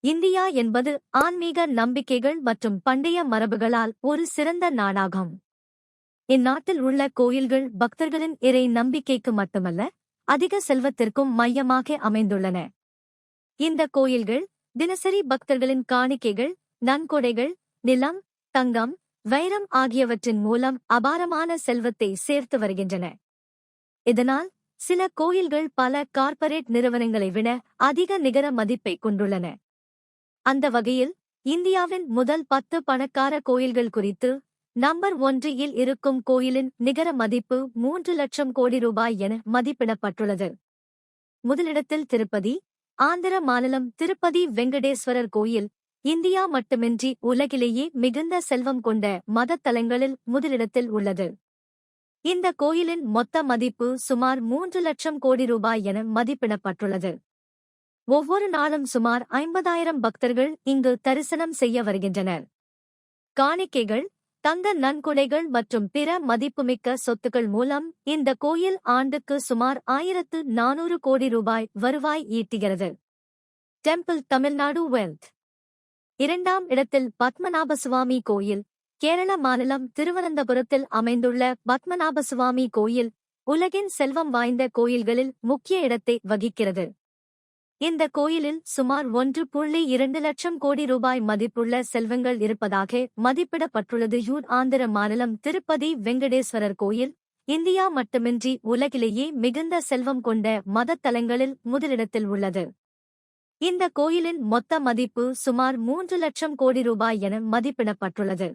India என்பது ஆன்மீக நம்பிக்கைகள் மற்றும் பண்டைய மரபுகளால் ஒரு சிறந்த நாடாகும். இந்நாட்டில் உள்ள கோயில்கள் பக்தர்களின் இறை நம்பிக்கைக்கு மட்டுமல்ல, அதிக செல்வத்திற்கும் மையமாக அமைந்துள்ளன. இந்த கோயில்கள் தினசரி பக்தர்களின் காணிக்கைகள், நன்கொடைகள், நிலம், தங்கம், வைரம் ஆகியவற்றின் மூலம் அபாரமான செல்வத்தை சேர்த்து வருகின்றன. இதனால் சில கோயில்கள் பல கார்ப்பரேட் நிறுவனங்களை விட அதிக நிகர மதிப்பை கொண்டுள்ளன. அந்த வகையில் இந்தியாவின் முதல் 10 பணக்கார கோயில்கள் குறித்து நம்பர் 1 இருக்கும் கோயிலின் நிகர மதிப்பு 3 லட்சம் கோடி ரூபாய் என மதிப்பிடப்பட்டுள்ளது. முதலிடத்தில் திருப்பதி, ஆந்திர மாநிலம் திருப்பதி வெங்கடேஸ்வரர் கோயில் இந்தியா மட்டுமின்றி உலகிலேயே மிகுந்த செல்வம் கொண்ட மதத்தலங்களில் முதலிடத்தில் உள்ளது. இந்த கோயிலின் மொத்த மதிப்பு சுமார் 3 லட்சம் கோடி ரூபாய் என மதிப்பிடப்பட்டுள்ளது. ஒவ்வொரு நாளும் சுமார் 50,000 பக்தர்கள் இங்கு தரிசனம் செய்ய வருகின்றனர். காணிக்கைகள், தங்க நன்கொடைகள் மற்றும் பிற மதிப்புமிக்க சொத்துக்கள் மூலம் இந்த கோயில் ஆண்டுக்கு சுமார் 1400 கோடி ரூபாய் வருவாய் ஈட்டுகிறது. Temple Tamil Nadu wealth. 2ஆம் இடத்தில் பத்மநாபசுவாமி கோயில், கேரள மாநிலம் திருவனந்தபுரத்தில் அமைந்துள்ள பத்மநாபசுவாமி கோயில் உலகின் செல்வம் வாய்ந்த கோயில்களில் முக்கிய இடத்தை வகிக்கிறது. இந்த கோயிலில் சுமார் 1.2 லட்சம் கோடி ரூபாய் மதிப்புள்ள செல்வங்கள் இருப்பதாக மதிப்பிடப்பட்டுள்ளது. ஆந்திர மாநிலம் திருப்பதி வெங்கடேஸ்வரர் கோயில் இந்தியா மட்டுமின்றி உலகிலேயே மிகுந்த செல்வம் கொண்ட மதத்தலங்களில் முதலிடத்தில் உள்ளது. இந்த கோயிலின் மொத்த மதிப்பு சுமார் 3 லட்சம் கோடி ரூபாய் என மதிப்பிடப்பட்டுள்ளது.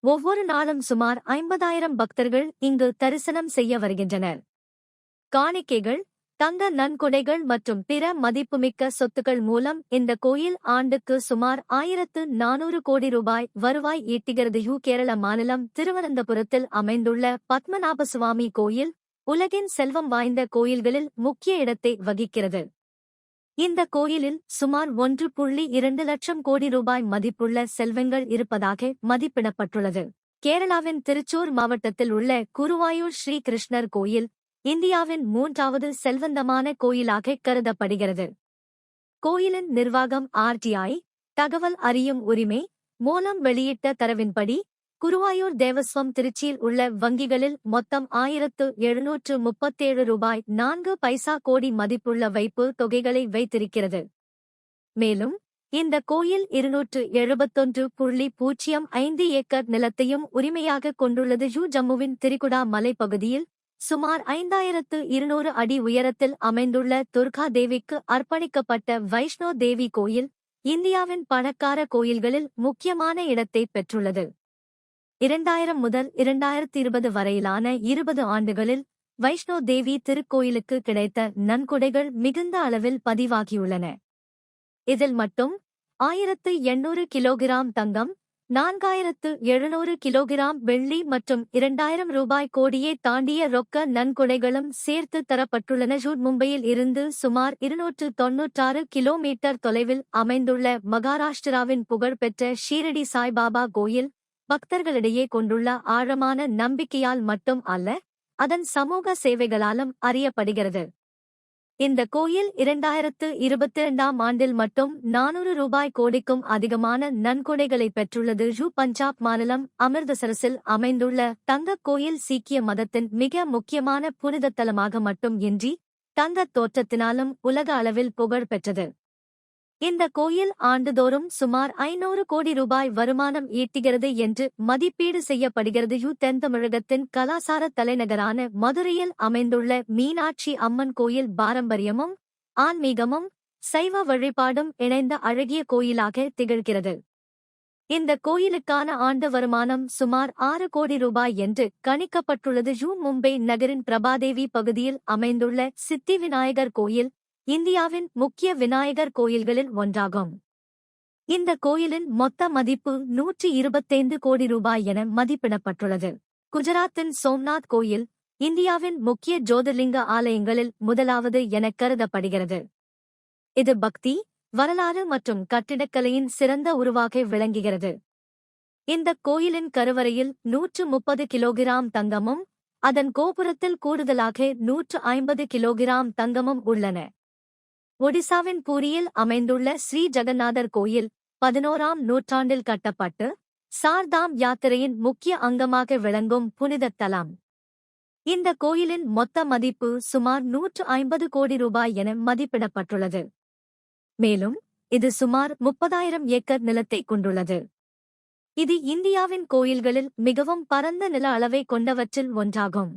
ஒவ்வொரு நாளும் சுமார் 50,000 பக்தர்கள் இங்கு தரிசனம் செய்ய வருகின்றனர். காணிக்கைகள், தங்க நன்கொடைகள் மற்றும் பிற மதிப்புமிக்க சொத்துக்கள் மூலம் இந்த கோயில் ஆண்டுக்கு சுமார் 1400 கோடி ரூபாய் வருவாய் ஈட்டுகிறது. கேரள மாநிலம் திருவனந்தபுரத்தில் அமைந்துள்ள பத்மநாபசுவாமி கோயில் உலகின் செல்வம் வாய்ந்த கோயில்களில் முக்கிய இடத்தை வகிக்கிறது. இந்த கோயிலில் சுமார் 1.2 லட்சம் கோடி ரூபாய் மதிப்புள்ள செல்வங்கள் இருப்பதாக மதிப்பிடப்பட்டுள்ளது. கேரளாவின் திருச்சூர் மாவட்டத்தில் உள்ள குருவாயூர் ஸ்ரீ கிருஷ்ணர் கோயில் இந்தியாவின் 3வது செல்வந்தமான கோயிலாக கருதப்படுகிறது. கோயிலின் நிர்வாகம் RTI தகவல் அறியும் உரிமை மூலம் வெளியிட்ட தரவின்படி குருவாயூர் தேவஸ்வம் திருச்சியில் உள்ள வங்கிகளில் மொத்தம் 1737 ரூபாய் 4 பைசா கோடி மதிப்புள்ள வைப்பு தொகைகளை வைத்திருக்கிறது. மேலும் இந்த கோயில் 271.05 ஏக்கர் நிலத்தையும் உரிமையாக கொண்டுள்ளது. ஜம்முவின் திரிகுடா மலைப்பகுதியில் சுமார் 5200 அடி உயரத்தில் அமைந்துள்ள துர்கா தேவிக்கு அர்ப்பணிக்கப்பட்ட வைஷ்ணோ தேவி கோயில் இந்தியாவின் பணக்கார கோயில்களில் முக்கியமான இடத்தை பெற்றுள்ளது. 2000 முதல் 2020 வரையிலான 20 ஆண்டுகளில் வைஷ்ணோ தேவி திருக்கோயிலுக்கு கிடைத்த நன்கொடைகள் மிகுந்த அளவில் பதிவாகியுள்ளன. இதில் மட்டும் 1800 கிலோகிராம் தங்கம், 4700 கிலோகிராம் வெள்ளி மற்றும் 2000 ரூபாய் கோடியே தாண்டிய ரொக்க நன்கொடைகளும் சேர்த்து தரப்பட்டுள்ளன. மும்பையில் இருந்து சுமார் 296 கிலோமீட்டர் தொலைவில் அமைந்துள்ள மகாராஷ்டிராவின் புகழ்பெற்ற ஷீரடி சாய்பாபா கோயில் பக்தர்களிடையே கொண்டுள்ள ஆழமான நம்பிக்கையால் மட்டும் அல்ல, அதன் சமூக சேவைகளாலும் அறியப்படுகிறது. இந்த கோயில் 2022ஆம் ஆண்டில் மட்டும் 400 ரூபாய் கோடிக்கும் அதிகமான நன்கொடைகளை பெற்றுள்ளது. பஞ்சாப் மாநிலம் அமிர்தசரஸில் அமைந்துள்ள தங்கக் கோயில் சீக்கிய மதத்தின் மிக முக்கியமான புனிதத்தலமாக மட்டும் இன்றி தங்கத் தோற்றத்தினாலும் உலக அளவில் புகழ் பெற்றது. இந்த கோயில் ஆண்டுதோறும் சுமார் 500 கோடி ரூபாய் வருமானம் ஈட்டுகிறது என்று மதிப்பீடு செய்யப்படுகிறது. தென் தமிழகத்தின் கலாசார தலைநகரான மதுரையில் அமைந்துள்ள மீனாட்சி அம்மன் கோயில் பாரம்பரியமும் ஆன்மீகமும் சைவ வழிபாடும் இணைந்த அழகிய கோயிலாக திகழ்கிறது. இந்த கோயிலுக்கான ஆண்டு வருமானம் சுமார் 6 கோடி ரூபாய் என்று கணிக்கப்பட்டுள்ளது. மும்பை நகரின் பிரபாதேவி பகுதியில் அமைந்துள்ள சித்தி விநாயகர் கோயில் இந்தியாவின் முக்கிய விநாயகர் கோயில்களில் ஒன்றாகும். இந்த கோயிலின் மொத்த மதிப்பு 125 கோடி ரூபாய் என மதிப்பிடப்பட்டுள்ளது. குஜராத்தின் சோம்நாத் கோயில் இந்தியாவின் முக்கிய ஜோதிர்லிங்க ஆலயங்களில் முதலாவது என கருதப்படுகிறது. இது பக்தி, வரலாறு மற்றும் கட்டிடக்கலையின் சிறந்த உருவாக விளங்குகிறது. இந்த கோயிலின் கருவறையில் 130 கிலோகிராம் தங்கமும் அதன் கோபுரத்தில் கூடுதலாக 150 கிலோகிராம் தங்கமும் உள்ளன. ஒடிசாவின் பூரியில் அமைந்துள்ள ஸ்ரீ ஜெகநாதர் கோயில் 11ஆம் நூற்றாண்டில் கட்டப்பட்டு சார்தாம் யாத்திரையின் முக்கிய அங்கமாக விளங்கும் புனிதத் தலம். இந்த கோயிலின் மொத்த மதிப்பு சுமார் 150 கோடி ரூபாய் என மதிப்பிடப்பட்டுள்ளது. மேலும் இது சுமார் 30,000 ஏக்கர் நிலத்தை கொண்டுள்ளது. இது இந்தியாவின் கோயில்களில் மிகவும் பரந்த நில அளவை கொண்டவற்றில் ஒன்றாகும்.